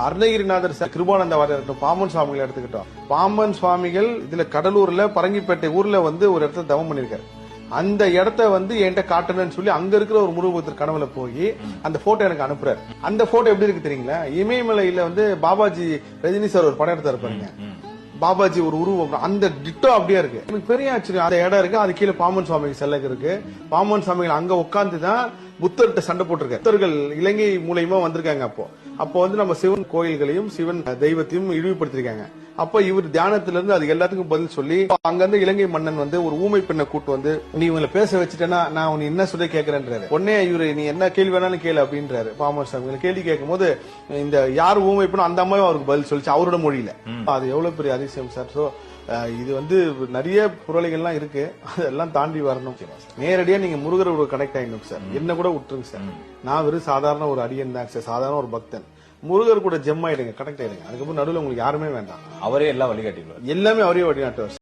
Arunagirinathar Kirupananda warrior Pamban சுவாமிகள் எடுத்துக்கிட்டோம். பாம்பன் சுவாமிகள் இதுல கடலூர்ல பரங்கிப்பேட்டை ஊர்ல ஒரு இடத்துல தவம் பண்ணிருக்காரு. அந்த இடத்த என்கிட்ட காட்டணும்னு சொல்லி அங்க இருக்கிற ஒரு முருகபக்தர் கனவுல போய் அந்த போட்டோ எனக்கு அனுப்புறாரு. அந்த போட்டோ எப்படி இருக்கு தெரியுங்களா? இமயமலையில பாபாஜி ரஜினி சார் ஒரு படம் எடுத்தாரு பாருங்க. பாபாஜி ஒரு உருவம் அந்த டிட்டோ அப்படியே இருக்கு. எனக்கு பெரிய ஆச்சரியம். அந்த இடம் இருக்கு, அது கீழே பாம்பன் சுவாமிகள் செல்லக்கு இருக்கு. பாம்பன் சுவாமிகள் அங்க உட்காந்துதான் புத்தர்கிட்ட சண்டை போட்டிருக்காரு. புத்தர்கள் இலங்கை மூலியமா வந்திருக்காங்க. அப்போ நம்ம சிவன் கோயில்களையும் சிவன் தெய்வத்தையும் இழிவுபடுத்திருக்காங்க. அப்ப இவர் தியானத்துல இருந்து அது எல்லாத்துக்கும் பதில் சொல்லி அங்கிருந்து இலங்கை மன்னன் ஒரு ஊமை பெண்ணை கூட்டு நீ இவங்களை பேச வச்சுட்டேன்னா நான் உன்னை என்ன சொல்லி கேட்கறேன்றாரு. உடனே இவரு நீ என்ன கேள்வி வேணாலும் கேளு அப்படின்றாரு. பாமர் சாமி கேள்வி கேட்கும் போது இந்த யார் ஊமை பெண்ணோ அந்த அம்மாவும் அவருக்கு பதில் சொல்லிச்சு அவரோட மொழியில. அது எவ்வளவு பெரிய அதிசயம் சார். சோ இது நிறைய புரளிகள்லாம் இருக்கு. அதெல்லாம் தாண்டி வரணும். நேரடியா நீங்க முருகரோட கனெக்ட் ஆயிடணும் சார். என்ன கூட விட்டுருங்க சார். நான் வெறும் சாதாரண ஒரு அடியன் தான் சார், சாதாரண ஒரு பக்தன். முருகர் கூட ஜெம் ஆயிடுங்க, கனெக்ட் ஆயிடுங்க. அதுக்கப்புறம் நடுவில் உங்களுக்கு யாருமே வேண்டாம். அவரே எல்லாம் வழிகாட்டிடுவார். எல்லாமே அவரே வழிகாட்டுவார்.